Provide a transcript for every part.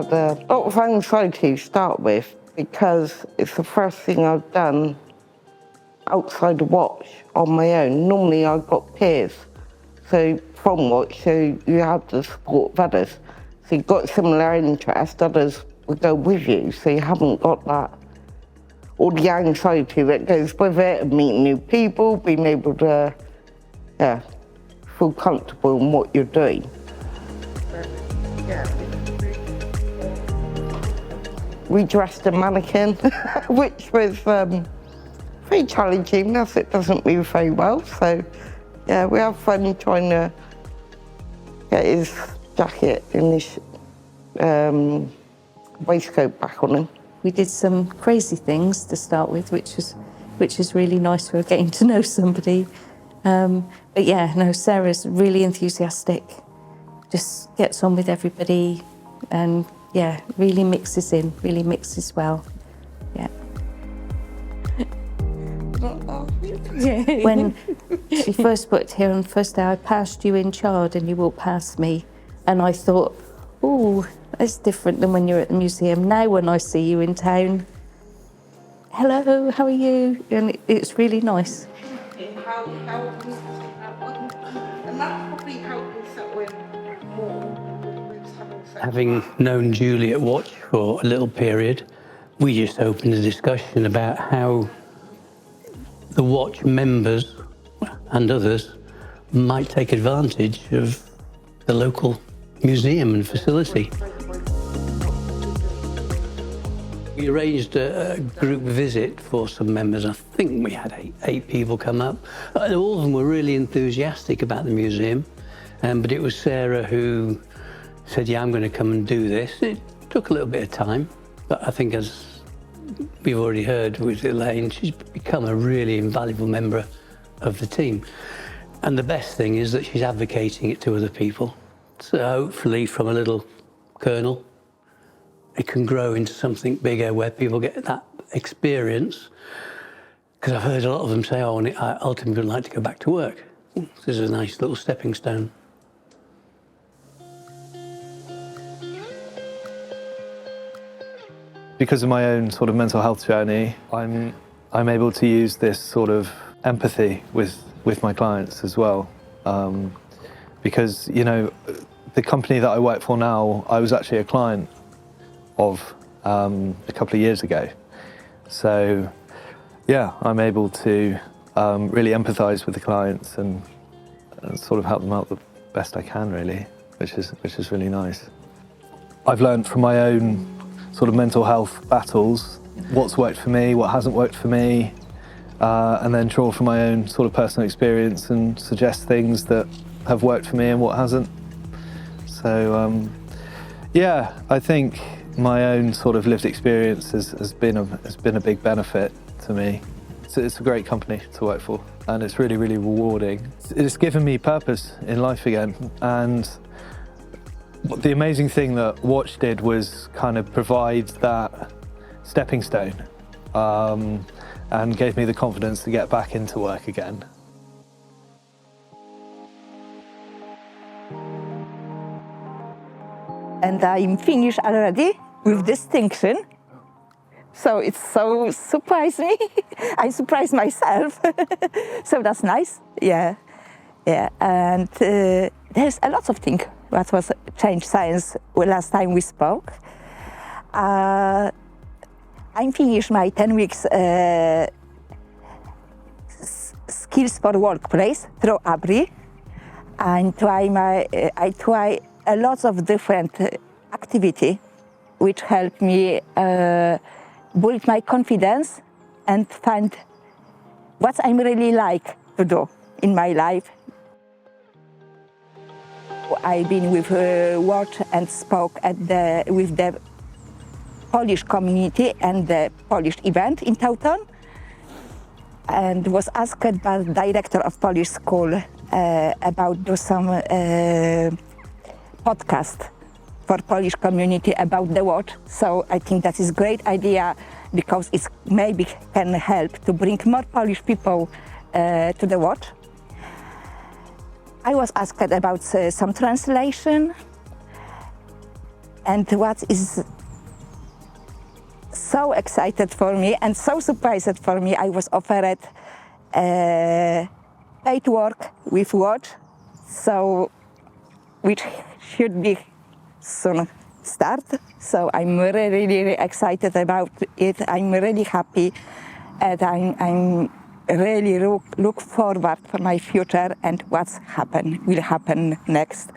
had a lot of anxiety to start with because it's the first thing I've done outside the watch on my own. Normally I've got peers, so from watch, so you have the support of others. So you've got similar interest, others will go with you, so you haven't got that, all the anxiety that goes with it, and meeting new people, being able to feel comfortable in what you're doing. We dressed a mannequin, which was very challenging as it doesn't move very well. So yeah, we have fun trying to get his jacket and his waistcoat back on him. We did some crazy things to start with, which is really nice for getting to know somebody. But yeah, no, Sarah's really enthusiastic, just gets on with everybody, and yeah, really mixes well. Yeah. When she first booked here on the first day, I passed you in Chard and you walked past me, and I thought, oh, that's different than when you're at the museum. Now when I see you in town, hello, how are you? And it's really nice. And that probably helped us that we're more. Having known Julie at Watch for a little period, we just opened a discussion about how the Watch members and others might take advantage of the local museum and facility. We arranged a group visit for some members. I think we had eight people come up. All of them were really enthusiastic about the museum, but it was Sarah who said, yeah, I'm going to come and do this. It took a little bit of time, but I think, as we've already heard with Elaine, she's become a really invaluable member of the team. And the best thing is that she's advocating it to other people. So hopefully from a little kernel, it can grow into something bigger where people get that experience. Because I've heard a lot of them say, oh, I ultimately would like to go back to work. This is a nice little stepping stone. Because of my own sort of mental health journey, I'm able to use this sort of empathy with my clients as well. Because, you know, the company that I work for now, I was actually a client of a couple of years ago. So, yeah, I'm able to really empathise with the clients and sort of help them out the best I can, really, which is really nice. I've learned from my own sort of mental health battles what's worked for me, what hasn't worked for me, and then draw from my own sort of personal experience and suggest things that have worked for me and what hasn't. So, yeah, I think my own sort of lived experience has been a big benefit to me. It's a great company to work for, and it's really, really rewarding. It's given me purpose in life again, and the amazing thing that Watch did was kind of provide that stepping stone, and gave me the confidence to get back into work again. And I'm finished already with distinction. So it's so surprised me. I surprised myself. So that's nice. Yeah. And there's a lot of things that was changed since last time we spoke. I'm finished my 10 weeks skills for workplace through ABRI, and I try a lot of different activity, which help me build my confidence and find what I really like to do in my life. I've been with Watch and spoke with the Polish community and the Polish event in Teuton, and was asked by the director of Polish school about do some podcast for Polish community about the Watch. So I think that is a great idea, because it maybe can help to bring more Polish people to the Watch. I was asked about some translation, And what is so excited for me and so surprised for me, I was offered paid work with watch, so which should be soon start. So I'm really excited about it. I'm really happy, and I'm really look forward for my future and will happen next.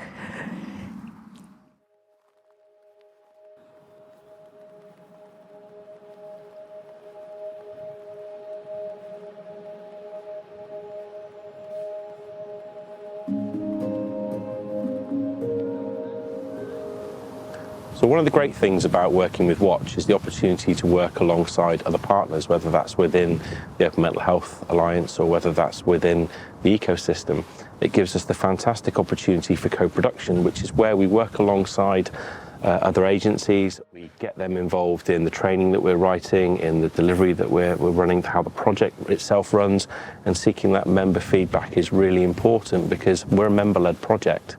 So one of the great things about working with Watch is the opportunity to work alongside other partners, whether that's within the Open Mental Health Alliance or whether that's within the ecosystem. It gives us the fantastic opportunity for co-production, which is where we work alongside other agencies. We get them involved in the training that we're writing, in the delivery that we're running, how the project itself runs, and seeking that member feedback is really important because we're a member-led project.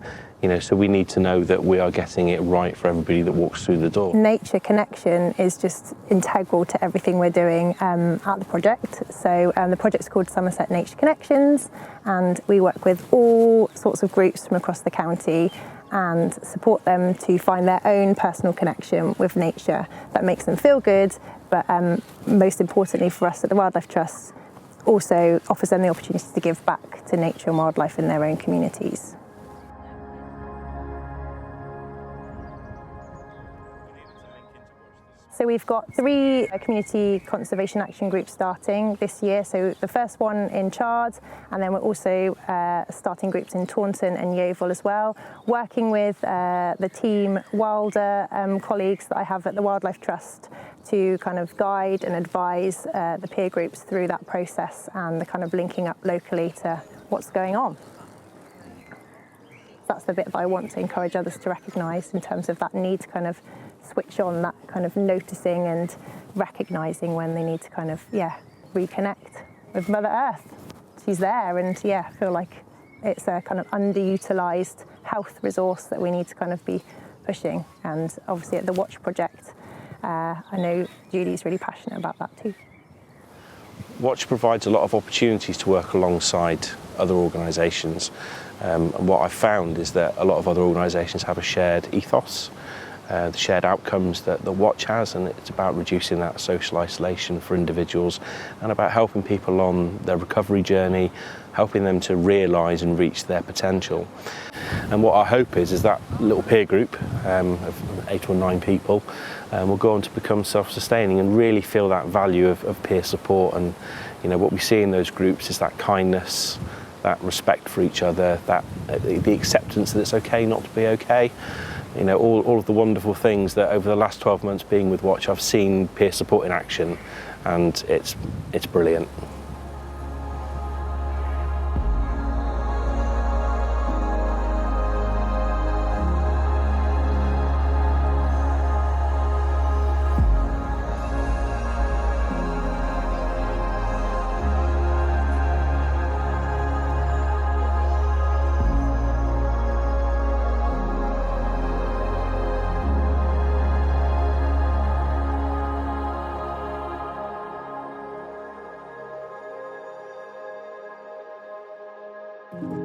So we need to know that we are getting it right for everybody that walks through the door. Nature connection is just integral to everything we're doing at the project. So the project's called Somerset Nature Connections, and we work with all sorts of groups from across the county and support them to find their own personal connection with nature that makes them feel good, but most importantly for us at the Wildlife Trust, also offers them the opportunity to give back to nature and wildlife in their own communities. So we've got 3 community conservation action groups starting this year. So the first one in Chard, and then we're also starting groups in Taunton and Yeovil as well, working with the team Wilder colleagues that I have at the Wildlife Trust to kind of guide and advise the peer groups through that process and the kind of linking up locally to what's going on. That's the bit that I want to encourage others to recognise in terms of that need to kind of switch on, that kind of noticing and recognising when they need to kind of, reconnect with Mother Earth. She's there, and I feel like it's a kind of underutilised health resource that we need to kind of be pushing. And obviously at the Watch Project, I know Julie's really passionate about that too. Watch provides a lot of opportunities to work alongside other organisations. And what I've found is that a lot of other organisations have a shared ethos, the shared outcomes that the Watch has, and it's about reducing that social isolation for individuals and about helping people on their recovery journey, helping them to realise and reach their potential. And what I hope is that little peer group of 8 or 9 people will go on to become self-sustaining and really feel that value of peer support. And what we see in those groups is that kindness, that respect for each other, that the acceptance that it's okay not to be okay. All of the wonderful things that over the last 12 months being with Watch, I've seen peer support in action, and it's brilliant. Thank you.